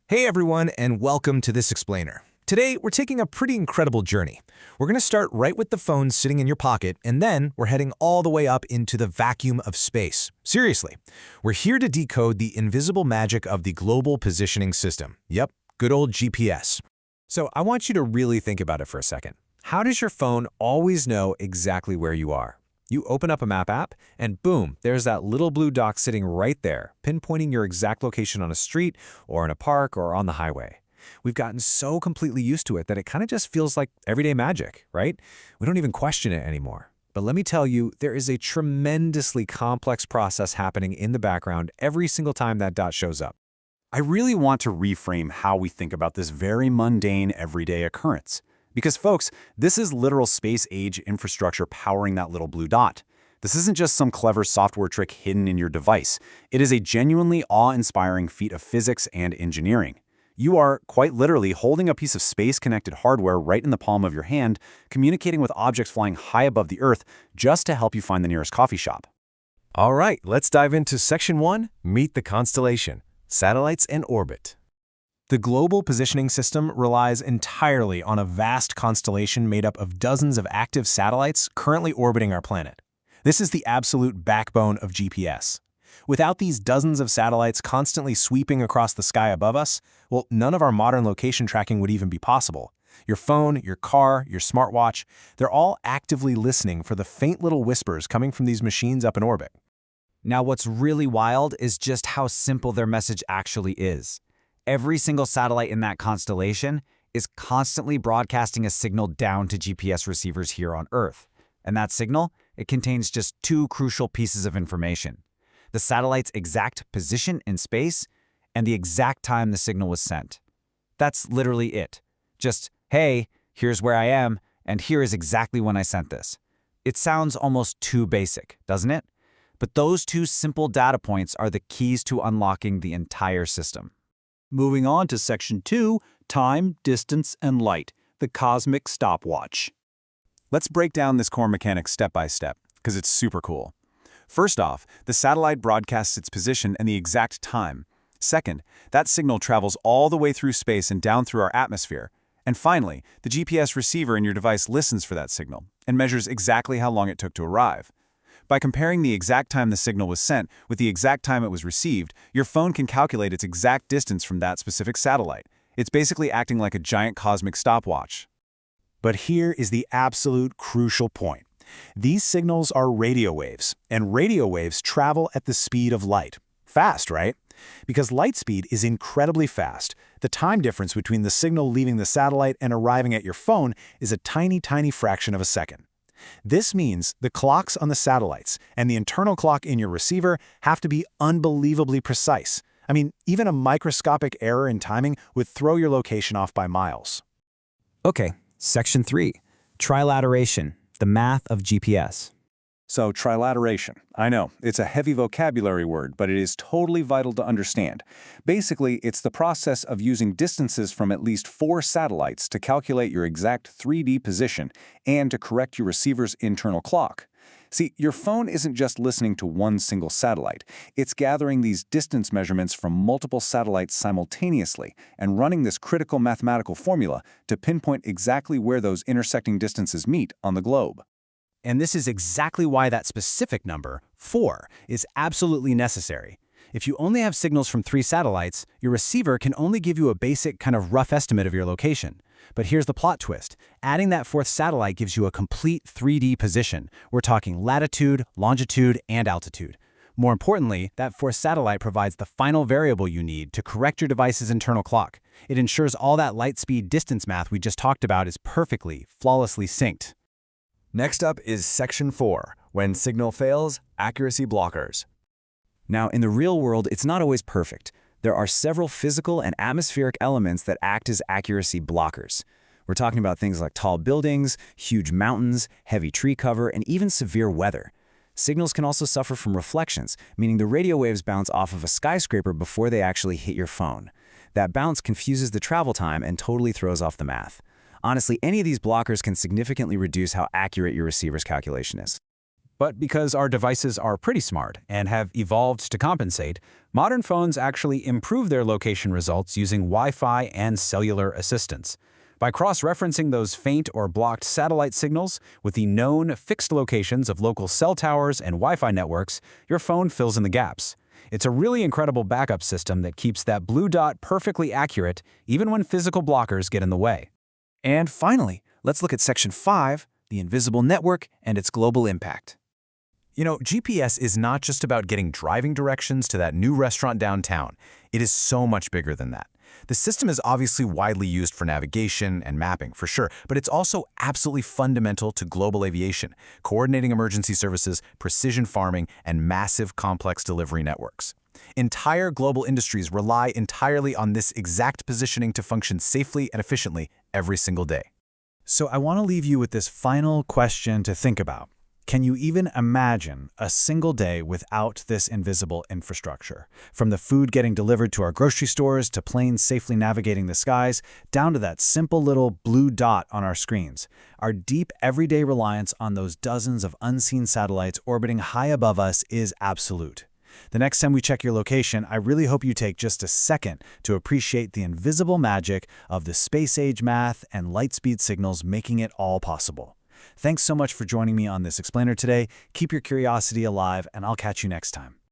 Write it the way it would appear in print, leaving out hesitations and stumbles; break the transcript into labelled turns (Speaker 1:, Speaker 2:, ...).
Speaker 1: Hey everyone, and welcome to This Explainer. Today, we're taking a pretty incredible journey. We're going to start right with the phone sitting in your pocket, and then we're heading all the way up into the vacuum of space. Seriously, we're here to decode the invisible magic of the Global Positioning System. Yep, good old GPS.
Speaker 2: So I want you to really think about it for a second. How does your phone always know exactly where you are? You open up a map app, and boom, there's that little blue dot sitting right there, pinpointing your exact location on a street, or in a park, or on the highway. We've gotten so completely used to it that it kind of just feels like everyday magic, right? We don't even question it anymore. But let me tell you, there is a tremendously complex process happening in the background every single time that dot shows up.
Speaker 3: I really want to reframe how we think about this very mundane, everyday occurrence. Because, folks, this is literal space-age infrastructure powering that little blue dot. This isn't just some clever software trick hidden in your device. It is a genuinely awe-inspiring feat of physics and engineering. You are, quite literally, holding a piece of space-connected hardware right in the palm of your hand, communicating with objects flying high above the Earth just to help you find the nearest coffee shop.
Speaker 4: All right, let's dive into Section 1, Meet the Constellation, Satellites and Orbit.
Speaker 1: The Global Positioning System relies entirely on a vast constellation made up of dozens of active satellites currently orbiting our planet. This is the absolute backbone of GPS. Without these dozens of satellites constantly sweeping across the sky above us, well, none of our modern location tracking would even be possible. Your phone, your car, your smartwatch, they're all actively listening for the faint little whispers coming from these machines up in orbit.
Speaker 5: Now, what's really wild is just how simple their message actually is. Every single satellite in that constellation is constantly broadcasting a signal down to GPS receivers here on Earth. And that signal, it contains just two crucial pieces of information: the satellite's exact position in space and the exact time the signal was sent. That's literally it. Just, hey, here's where I am, and here is exactly when I sent this. It sounds almost too basic, doesn't it? But those two simple data points are the keys to unlocking the entire system.
Speaker 3: Moving on to Section 2, Time, Distance, and Light, the Cosmic Stopwatch. Let's break down this core mechanic step by step, because it's super cool. First off, the satellite broadcasts its position and the exact time. Second, that signal travels all the way through space and down through our atmosphere. And finally, the GPS receiver in your device listens for that signal and measures exactly how long it took to arrive. By comparing the exact time the signal was sent with the exact time it was received, your phone can calculate its exact distance from that specific satellite. It's basically acting like a giant cosmic stopwatch. But here is the absolute crucial point. These signals are radio waves, and radio waves travel at the speed of light. Fast, right? Because light speed is incredibly fast. The time difference between the signal leaving the satellite and arriving at your phone is a tiny, tiny fraction of a second. This means the clocks on the satellites and the internal clock in your receiver have to be unbelievably precise. I mean, even a microscopic error in timing would throw your location off by miles.
Speaker 5: Okay, Section 3, Trilateration, the math of GPS.
Speaker 3: So, trilateration. I know, it's a heavy vocabulary word, but it is totally vital to understand. Basically, it's the process of using distances from at least 4 satellites to calculate your exact 3D position and to correct your receiver's internal clock. See, your phone isn't just listening to one single satellite. It's gathering these distance measurements from multiple satellites simultaneously and running this critical mathematical formula to pinpoint exactly where those intersecting distances meet on the globe.
Speaker 1: And this is exactly why that specific number, 4, is absolutely necessary. If you only have signals from 3 satellites, your receiver can only give you a basic kind of rough estimate of your location. But here's the plot twist. Adding that 4th satellite gives you a complete 3D position. We're talking latitude, longitude, and altitude. More importantly, that 4th satellite provides the final variable you need to correct your device's internal clock. It ensures all that light speed distance math we just talked about is perfectly, flawlessly synced.
Speaker 4: Next up is Section 4, When Signal Fails, Accuracy Blockers.
Speaker 5: Now, in the real world, it's not always perfect. There are several physical and atmospheric elements that act as accuracy blockers. We're talking about things like tall buildings, huge mountains, heavy tree cover, and even severe weather. Signals can also suffer from reflections, meaning the radio waves bounce off of a skyscraper before they actually hit your phone. That bounce confuses the travel time and totally throws off the math. Honestly, any of these blockers can significantly reduce how accurate your receiver's calculation is.
Speaker 3: But because our devices are pretty smart and have evolved to compensate, modern phones actually improve their location results using Wi-Fi and cellular assistance. By cross-referencing those faint or blocked satellite signals with the known fixed locations of local cell towers and Wi-Fi networks, your phone fills in the gaps. It's a really incredible backup system that keeps that blue dot perfectly accurate even when physical blockers get in the way.
Speaker 6: And finally, let's look at Section 5, the invisible network and its global impact.
Speaker 4: You know, GPS is not just about getting driving directions to that new restaurant downtown. It is so much bigger than that. The system is obviously widely used for navigation and mapping, for sure, but it's also absolutely fundamental to global aviation, coordinating emergency services, precision farming, and massive complex delivery networks. Entire global industries rely entirely on this exact positioning to function safely and efficiently every single day.
Speaker 3: So I want to leave you with this final question to think about. Can you even imagine a single day without this invisible infrastructure? From the food getting delivered to our grocery stores, to planes safely navigating the skies, down to that simple little blue dot on our screens. Our deep everyday reliance on those dozens of unseen satellites orbiting high above us is absolute. The next time we check your location, I really hope you take just a second to appreciate the invisible magic of the space-age math and light-speed signals making it all possible. Thanks so much for joining me on this explainer today. Keep your curiosity alive, and I'll catch you next time.